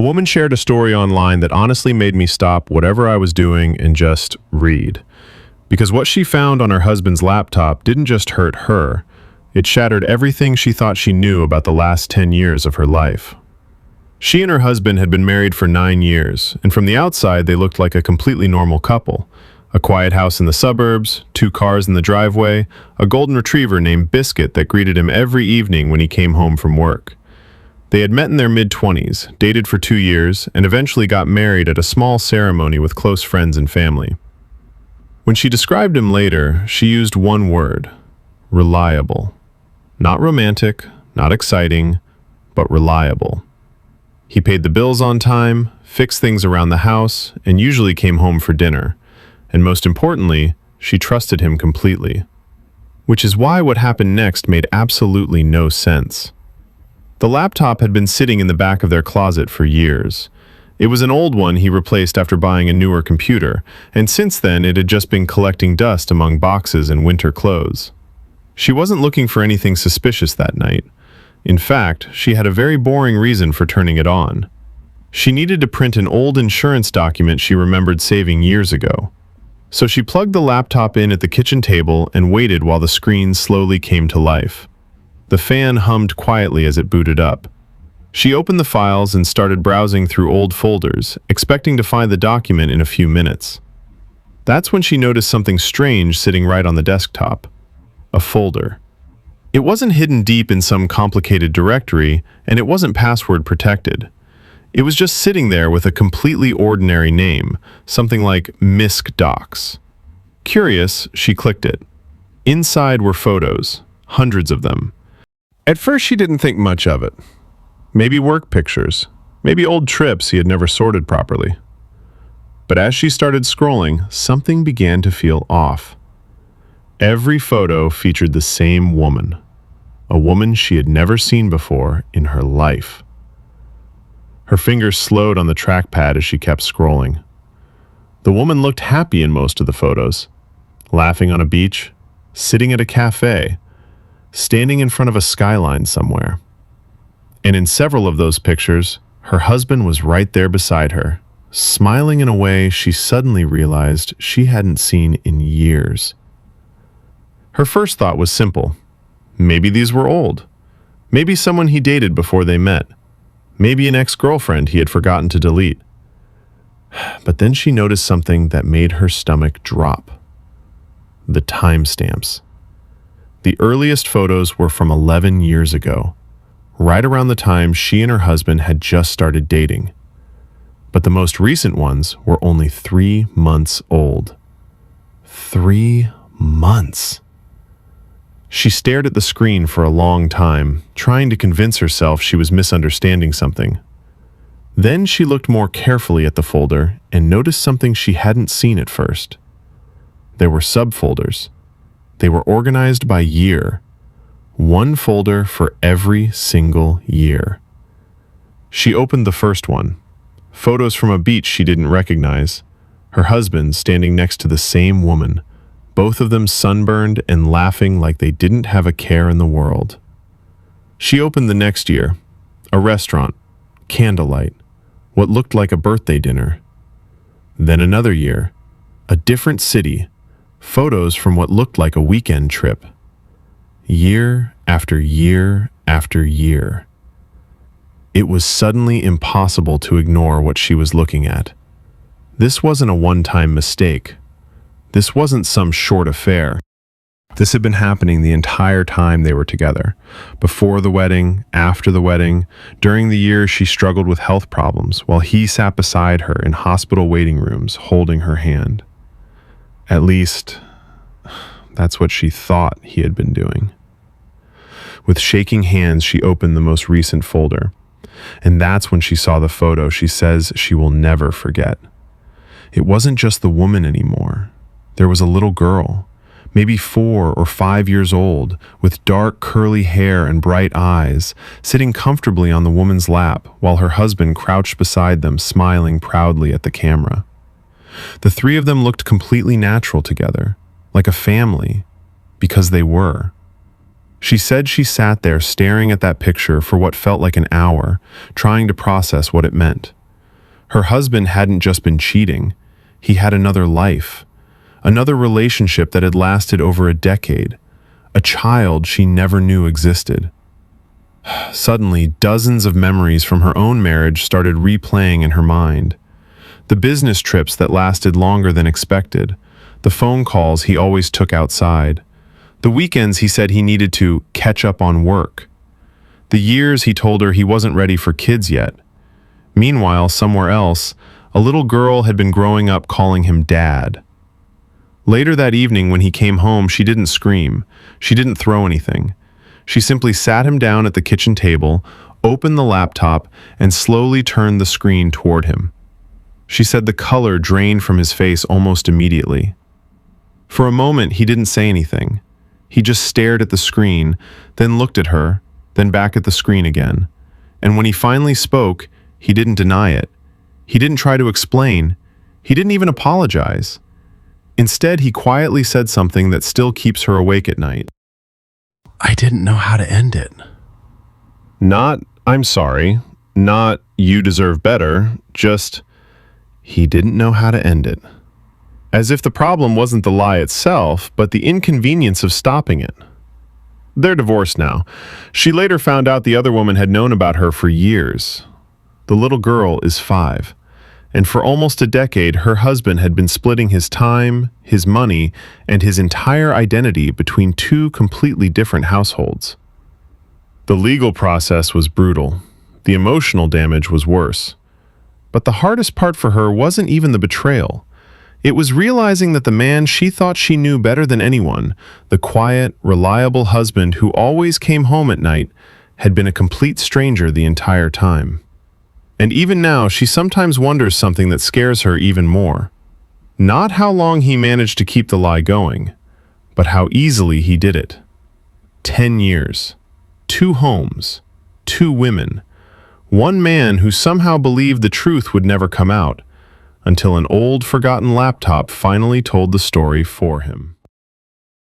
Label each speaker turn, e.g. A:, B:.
A: woman shared a story online that honestly made me stop whatever I was doing and just read. Because what she found on her husband's laptop didn't just hurt her, it shattered everything she thought she knew about the last 10 years of her life. She and her husband had been married for 9 years, and from the outside they looked like a completely normal couple. A quiet house in the suburbs, 2 cars in the driveway, a golden retriever named Biscuit that greeted him every evening when he came home from work. They had met in their mid-20s, dated for 2 years, and eventually got married at a small ceremony with close friends and family. When she described him later, she used one word: reliable. Not romantic, not exciting, but reliable. He paid the bills on time, fixed things around the house, and usually came home for dinner. And most importantly, she trusted him completely. Which is why what happened next made absolutely no sense. The laptop had been sitting in the back of their closet for years. It was an old one he replaced after buying a newer computer, and since then it had just been collecting dust among boxes and winter clothes. She wasn't looking for anything suspicious that night. In fact, she had a very boring reason for turning it on. She needed to print an old insurance document she remembered saving years ago. So she plugged the laptop in at the kitchen table and waited while the screen slowly came to life. The fan hummed quietly as it booted up. She opened the files and started browsing through old folders, expecting to find the document in a few minutes. That's when she noticed something strange sitting right on the desktop. A folder. It wasn't hidden deep in some complicated directory, and it wasn't password protected. It was just sitting there with a completely ordinary name, something like MISC Docs. Curious, she clicked it. Inside were photos, hundreds of them. At first she didn't think much of it. Maybe work pictures, maybe old trips he had never sorted properly. But as she started scrolling, something began to feel off. Every photo featured the same woman, a woman she had never seen before in her life. Her fingers slowed on the trackpad as she kept scrolling. The woman looked happy in most of the photos, laughing on a beach, sitting at a cafe, standing in front of a skyline somewhere. And in several of those pictures, her husband was right there beside her, smiling in a way she suddenly realized she hadn't seen in years. Her first thought was simple. Maybe these were old. Maybe someone he dated before they met. Maybe an ex-girlfriend he had forgotten to delete. But then she noticed something that made her stomach drop. The timestamps. The earliest photos were from 11 years ago, right around the time she and her husband had just started dating. But the most recent ones were only 3 months old. 3 months. She stared at the screen for a long time, trying to convince herself she was misunderstanding something. Then she looked more carefully at the folder and noticed something she hadn't seen at first. There were subfolders. They were organized by year. One folder for every single year. She opened the first one. Photos from a beach she didn't recognize. Her husband standing next to the same woman. Both of them sunburned and laughing like they didn't have a care in the world. She opened the next year. A restaurant. Candlelight. What looked like a birthday dinner. Then another year. A different city. Photos from what looked like a weekend trip. Year after year after year. It was suddenly impossible to ignore what she was looking at. This wasn't a one-time mistake. This wasn't some short affair. This had been happening the entire time they were together. Before the wedding, after the wedding, during the years she struggled with health problems, while he sat beside her in hospital waiting rooms, holding her hand. At least, that's what she thought he had been doing. With shaking hands, she opened the most recent folder. And that's when she saw the photo she says she will never forget. It wasn't just the woman anymore. There was a little girl, maybe 4 or 5 years old, with dark curly hair and bright eyes, sitting comfortably on the woman's lap while her husband crouched beside them, smiling proudly at the camera. The 3 of them looked completely natural together, like a family, because they were. She said she sat there staring at that picture for what felt like an hour, trying to process what it meant. Her husband hadn't just been cheating, he had another life, another relationship that had lasted over a decade, a child she never knew existed. Suddenly, dozens of memories from her own marriage started replaying in her mind. The business trips that lasted longer than expected, the phone calls he always took outside, the weekends he said he needed to catch up on work, the years he told her he wasn't ready for kids yet. Meanwhile, somewhere else, a little girl had been growing up calling him Dad. Later that evening when he came home, she didn't scream. She didn't throw anything. She simply sat him down at the kitchen table, opened the laptop, and slowly turned the screen toward him. She said the color drained from his face almost immediately. For a moment, he didn't say anything. He just stared at the screen, then looked at her, then back at the screen again. And when he finally spoke, he didn't deny it. He didn't try to explain. He didn't even apologize. Instead, he quietly said something that still keeps her awake at night.
B: I didn't know how to end it.
A: Not, I'm sorry. Not, you deserve better. Just, he didn't know how to end it. As if the problem wasn't the lie itself, but the inconvenience of stopping it. They're divorced now. She later found out the other woman had known about her for years. The little girl is 5. And for almost a decade, her husband had been splitting his time, his money, and his entire identity between 2 completely different households. The legal process was brutal. The emotional damage was worse. But the hardest part for her wasn't even the betrayal. It was realizing that the man she thought she knew better than anyone, the quiet, reliable husband who always came home at night, had been a complete stranger the entire time. And even now, she sometimes wonders something that scares her even more. Not how long he managed to keep the lie going, but how easily he did it. 10 years, 2 homes, 2 women, one man who somehow believed the truth would never come out, until an old, forgotten laptop finally told the story for him.